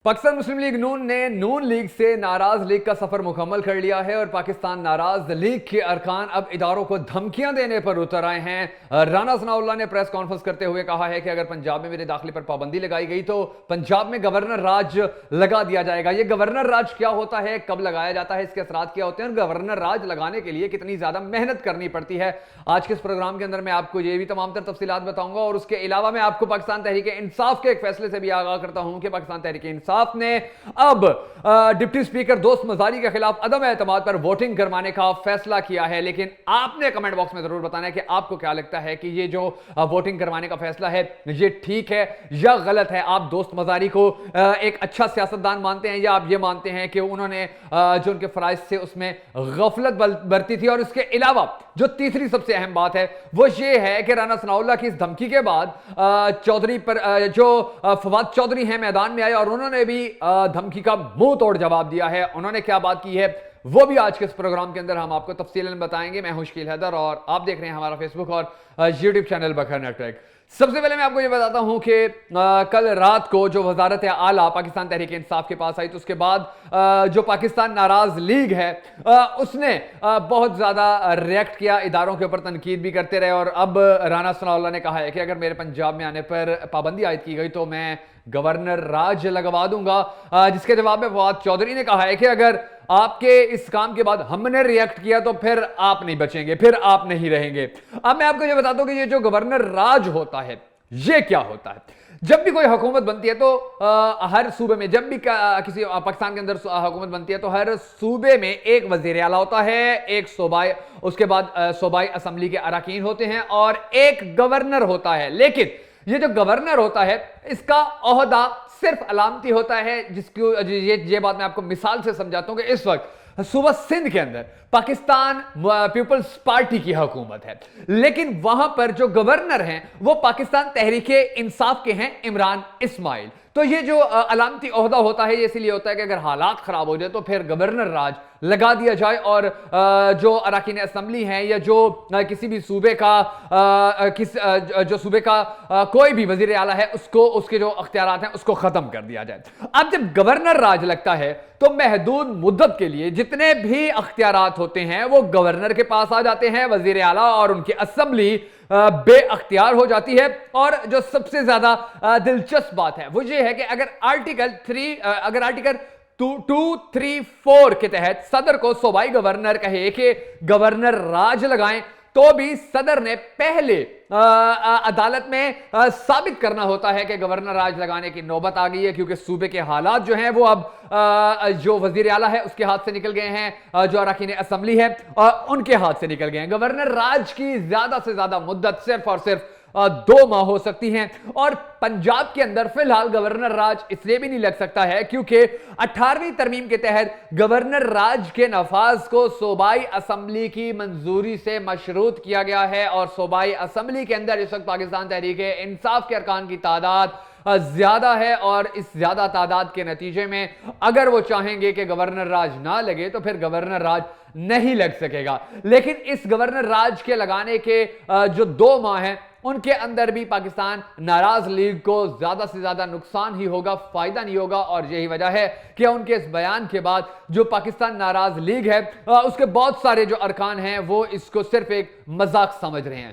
पाकिस्तान मुस्लिम league नून ने नून league से नाराज लीग का सफर मुकम्मल कर लिया है और पाकिस्तान नाराज लीग के अरकान अब इदारों को धमकियां देने पर उतर आए हैं। राना सनाउल्लाह ने प्रेस कॉन्फ्रेंस करते हुए कहा है कि अगर पंजाब में मेरे दाखिले पर पाबंदी लगाई गई तो पंजाब में गवर्नर राज लगा दिया जाएगा। ये गवर्नर राज क्या होता है, कब लगाया जाता है, इसके असरात क्या होते हैं और गवर्नर राज लगाने के लिए कितनी ज्यादा मेहनत करनी पड़ती है, आज के इस प्रोग्राम के अंदर मैं आपको ये भी तमाम तर तफसीलात बताऊंगा। और उसके अलावा मैं आपको पाकिस्तान तहरीक इंसाफ के एक फैसले से भी आगाह करता हूं कि पाकिस्तान तहरीक इंसाफ ने अब डिप्टी स्पीकर दोस्त मजारी के खिलाफ अदम एतमाद पर वोटिंग करवाने का फैसला किया है। लेकिन आपने कमेंट बॉक्स में जरूर बताना है कि आपको क्या लगता है कि ये जो वोटिंग करवाने का फैसला है ये ठीक है या गलत है। आप दोस्त मजारी को एक अच्छा सियासतदान मानते हैं या आप ये मानते हैं कि उन्होंने जो उनके फराइज से उसमें गफलत बरती थी। और इसके अलावा जो तीसरी सबसे अहम बात है वो ये है कि राना सनाउल्लाह की इस धमकी के बाद चौधरी पर जो फवाद चौधरी हैं मैदान में आए और उन्होंने भी धमकी का मुंह तोड़ जवाब दिया है। उन्होंने क्या बात की है वो भी आज के इस प्रोग्राम के अंदर हम आपको तफसीलन बताएंगे। मैं हूं शकील हैदर और आप देख रहे हैं हमारा फेसबुक और यूट्यूब चैनल बखर नेटवर्क। सबसे पहले मैं आपको ये बताता हूं कि कल रात को जो वजारत आला पाकिस्तान तहरीक इंसाफ के पास आई तो उसके बाद जो पाकिस्तान नाराज लीग है उसने बहुत ज्यादा रिएक्ट किया, इदारों के ऊपर तनकीद भी करते रहे। और अब राना सनाउल्लाह ने कहा है कि अगर मेरे पंजाब में आने पर पाबंदी आयद की गई तो मैं गवर्नर राज लगवा दूंगा। जिसके जवाब में फवाद चौधरी ने कहा है कि अगर आपके इस काम के बाद हमने रिएक्ट किया तो फिर आप नहीं बचेंगे, फिर आप नहीं रहेंगे। अब मैं आपको ये बता दूं कि ये जो गवर्नर राज होता है ये क्या होता है। जब भी कोई हुकूमत बनती है तो हर सूबे में, जब भी किसी पाकिस्तान के अंदर हुकूमत बनती है तो हर सूबे में एक वजीर आला होता है, एक सूबाई, उसके बाद सूबाई असम्बली के अरकान होते हैं और एक गवर्नर होता है। लेकिन ये जो गवर्नर होता है इसका ओहदा सिर्फ अलामती होता है, जिसको ये बात मैं आपको मिसाल से समझाता हूं कि इस वक्त सूबा सिंध के अंदर पाकिस्तान पीपल्स पार्टी की हुकूमत है, लेकिन वहां पर जो गवर्नर हैं वो पाकिस्तान तहरीक इंसाफ के हैं, इमरान इस्माइल। तो ये जो अलामती ओहदा होता है ये इसलिए होता है कि अगर हालात खराब हो जाए तो फिर गवर्नर राज लगा दिया जाए और जो अरकान असम्बली हैं या जो किसी भी सूबे का जो सूबे का कोई भी वजीर आला है उसको, उसके जो अख्तियारात हैं उसको खत्म कर दिया जाए। अब जब गवर्नर राज लगता है तो महदूद मुद्दत के लिए जितने भी अख्तियारात होते हैं वो गवर्नर के पास आ जाते हैं, वजीर आला और उनकी असम्बली बेअख्तियार हो जाती है। और जो सबसे ज्यादा दिलचस्प बात है वो ये है कि अगर आर्टिकल 234 के तहत सदर को सूबाई गवर्नर कहे कि गवर्नर राज लगाएं तो भी सदर ने पहले अदालत में साबित करना होता है कि गवर्नर राज लगाने की नौबत आ गई है, क्योंकि सूबे के हालात जो हैं वो अब जो वजीर आला है उसके हाथ से निकल गए हैं, जो अरकान असम्बली है उनके हाथ से निकल गए हैं। गवर्नर राज की ज्यादा से ज्यादा मुद्दत सिर्फ और सिर्फ 2 माह हो सकती हैं। और पंजाब के अंदर फिलहाल गवर्नर राज इसलिए भी नहीं लग सकता है क्योंकि 18वीं तरमीम के तहत गवर्नर राज के नफाज को सूबाई असम्बली की मंजूरी से मशरूत किया गया है। और सूबाई असम्बली के अंदर इस वक्त पाकिस्तान तहरीक इंसाफ के अरकान की तादाद ज्यादा है और इस ज्यादा तादाद के नतीजे में अगर वो चाहेंगे कि गवर्नर राज ना लगे तो फिर गवर्नर राज नहीं लग सकेगा। लेकिन इस गवर्नर राज के लगाने के जो 2 माह हैं उनके अंदर भी पाकिस्तान नाराज लीग को ज्यादा से ज्यादा नुकसान ही होगा, फायदा नहीं होगा। और यही वजह है कि उनके इस बयान के बाद जो पाकिस्तान नाराज लीग है उसके बहुत सारे जो अरकान हैं वो इसको सिर्फ एक मजाक समझ रहे हैं।